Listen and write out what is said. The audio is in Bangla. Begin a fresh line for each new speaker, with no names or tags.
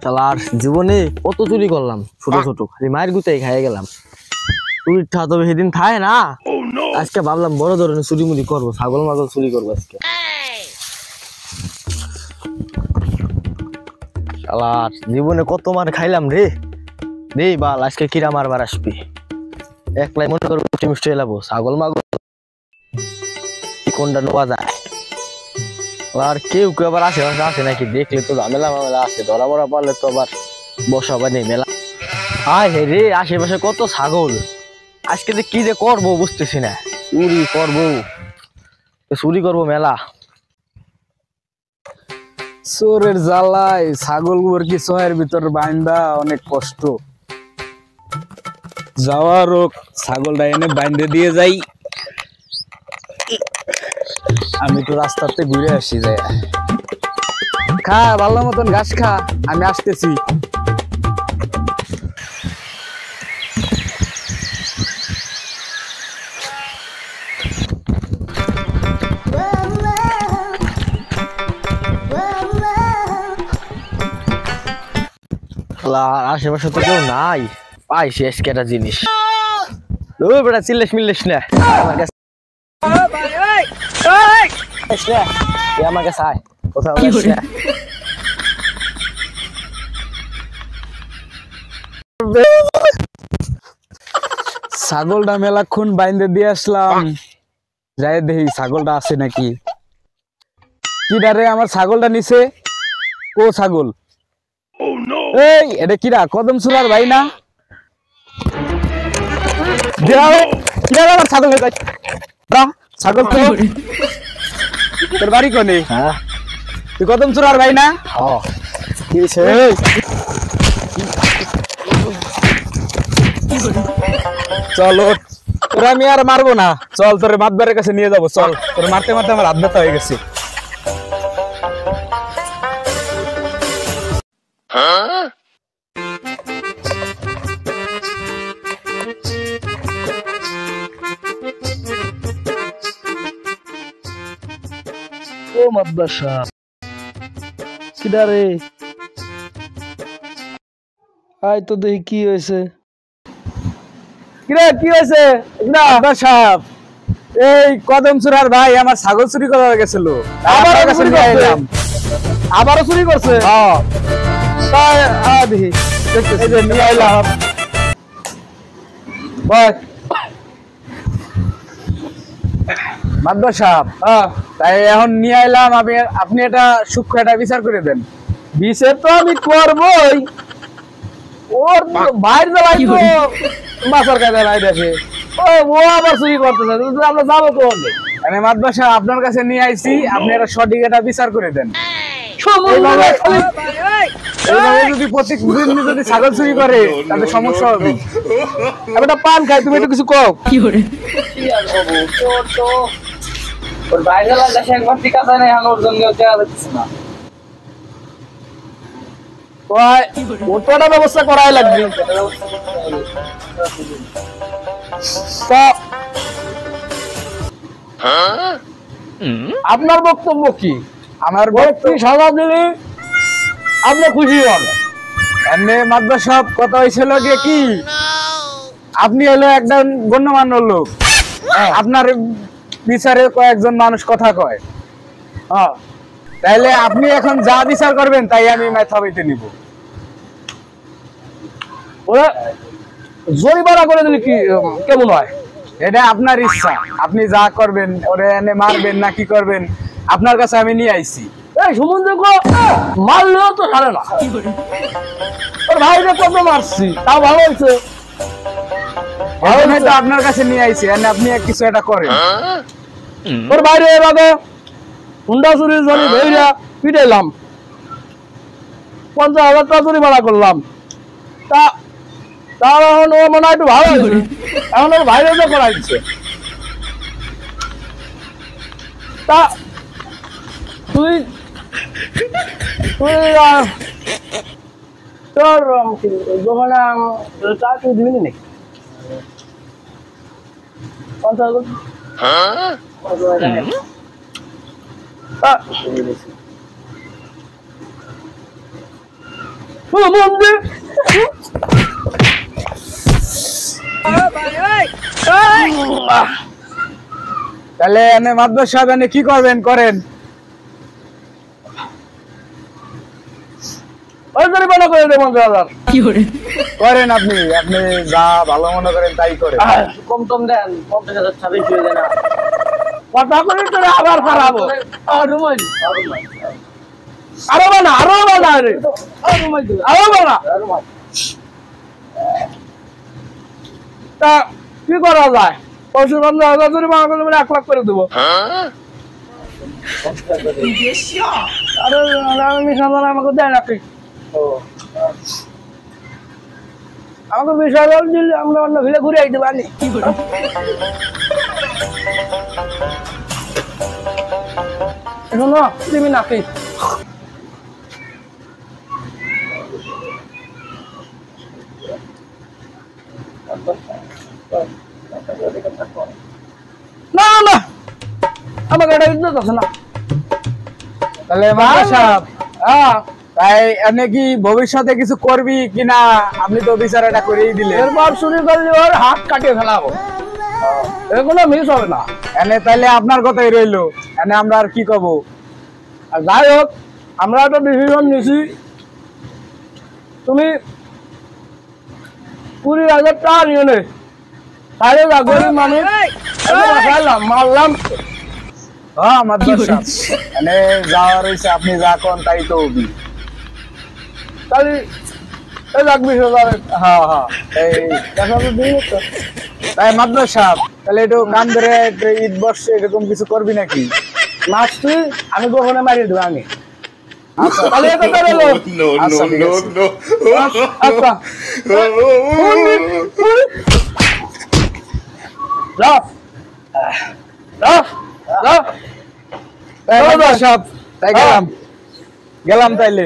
শালার জীবনে কত চুরি করলাম, ছোট ছোট খালি মায়ের গুতাই খাইয়ে গেলাম। চুরির ঠা তবে সেদিন খায় না, আজকে ভাবলাম বড় ধরনের চুরি মুড়ি করবো, ছাগল মাগল চুরি করবো আজকে। শালার জীবনে কত মার খাইলাম রে রে বাল, আজকে কিরা মারবার আসবি? একলাই মনে করবো মিষ্টি এলাবো, ছাগল মাগল কোনটা নোয়া যায়। আর কেউ কেউ আবার আশেপাশে আসে নাকি, দেখলে তো ঝামেলা মামেলা আছে, ধরা বড়া পারলে তো আবার বসাবা নেই মেলা। আয় হে রে, আশেপাশে কত ছাগল, আজকে যে কি যে করবো বুঝতেছি না। চুরি করবো, চুরি করবো মেলা।
চোরের জ্বালায় ছাগল গুলোর কি ছয়ের ভিতর বাইন্দা অনেক কষ্ট। যাওয়ার হোক, ছাগলটা এনে বাইন্দে দিয়ে যাই, আমি তো রাস্তাতে ঘুরে আসি। যায় খা ভালো মতন ঘাস খা, আমি আসতেছি।
আশেপাশে তো কেউ নাই, পাইছি আজকে একটা জিনিস। বেটা চিল্লিস মিল্লিস না, আমার কাছে আমার কাছে আয়, কোথাও
ছাগলটা মেলাক্ষণ বাইন্দে দিয়ে আসলাম, যাই দেখি ছাগলটা আছে নাকি। কি ডারে আমার ছাগলটা নিছে? ও ছাগল, এই এটা কিরা কদম সুরার ভাই না? আমার ছাগল ছাগল তোর বাড়ি কোনে? তুই কদম সুরার ভাই না? চলো তোর আমি আর মারবো না, চল তোর মাতবারের কাছে নিয়ে যাবো। চল, তোর মারতে মারতে আমার হাত ব্যথা হয়ে গেছে। ও মাদ্রাসা কিডা রে? আয় তো দেখি কি হয়েছে। কিরে কি হয়েছে? সাহেব, এই কদম চুরার ভাই আমার ছাগল চুরি করা গেছিল, আবারও চুরি করছে। নিয়ে আইলাম মাদ্রাস সাহেব, তাই এখন নিয়ে আইলাম। আপনি এটা সূক্ষ্ম একটা বিচার করে দেন। বিচার তো আমি করবই, ওর বাইরে মাছের কাছে নাই দেখে ও আবার চুরি করতেছে, আমরা যাবো তো মাদ্রাস সাহেব আপনার কাছে নিয়ে আইছি, আপনি একটা সঠিক একটা বিচার করে দেন। যদি প্রত্যেকদিন যদি ছাগল চুরি করে তাহলে সমস্যা হবে। একটা পান খাই, তুমি একটু কিছু কও। কি করে ব্যবস্থা করাই লাগবে। আপনার বক্তব্য কি? আমার বক্তব্য সাজা দিলে আপনি খুশি হন। এমনি মাদ্রাস সাহেব কথা হয়েছিল কি, আপনি হলো একজন গণ্যমান্য লোক, আপনার বিচারে কয়েকজন মানুষ কথা কয়, তাইলে আপনি এখন যা বিচার করবেন তাই আমি মাথা পেতে নিব। জরিমানা করে দিলে কি কেমন হয়? এটা আপনার ইচ্ছা, আপনি যা করবেন, ওরে এনে মারবেন না কি করবেন, আপনার কাছে আমি নিয়ে আইছি। সমুদ্র মারলেও তো ছাড়ে না, ওর ভাইরে কত মারছি, তাও ভালো হয়েছে। আপনার কাছে নিয়ে আইছি, আপনি কিছু একটা করেন। ওর বাইরে এভাবে হুন্ডা চুরির জন্য ধইরা পিটাইলাম, 50,000 টাকা জরিমানা করলাম। তাও এখন ও মনে হয় একটু ভালো হয়েছে, এখন ওর বাইরে তো করা দিচ্ছে। তা তুই তোর দোকানে চা তুই দিবি নাকি? 50,000 তাহলে এনে মাদবর সাহেব এনে কি করবেন করেন। করে দেবেন করেন আপনি আপনি যা ভালো মনে করেন তাই করেন।
কম টম দেন 50,000 ছাড়ে দিয়ে দেন
কথা করে তোরে আবার খারাপো আরো বানা রে আরো বানা। তা কি করা যায়? 50,000 ধরে বানা করলে 1 লাখ করে দেবো। আরে আমি সামনে আমাকে দেয় নাকি? আমাকে 20,000 দিলে আমরা অন্য ভিলে ঘুরে আইতে পারি। শোনো তুমি নাকি না না আমাকে এটা ইজ্জত আছে না। তাহলে মাদবর সাহেব তাই এনে কি ভবিষ্যতে কিছু করবি কিনা? আপনি তো বিচার এটা করেই দিলে, এরপর চুরি করলে ওর হাত কাটিয়ে ফেলাবো, এগুলো মিস হবে না। এনে তাইলে আপনার কথাই রইলো, এনে আমরা আর কি কব। আর যাই হোক আমরা একটা ডিসিশন নিছি, তুমি 20,000 টাকা নিয়ে নে, তাহলে গরিব মানুষ মারলাম। হ্যাঁ মাদবর সাহেব এনে যাওয়া রয়েছে, আপনি যা করেন তাই তো হবি। তাহলে এই লাখ 20,000। হ্যাঁ হ্যাঁ তাই মাদবর সাহেব তাহলে একটু কান ধরে ঈদ বর্ষে এরকম কিছু করবি নাকি? মাছ তুই আমি গোপনে মারিয়ে দেবো আমি। তাহলে এই কথা রইলো। আচ্ছা ঠিক আছে। আচ্ছা মাদবর সাহেব তাই গেলাম তাইলে।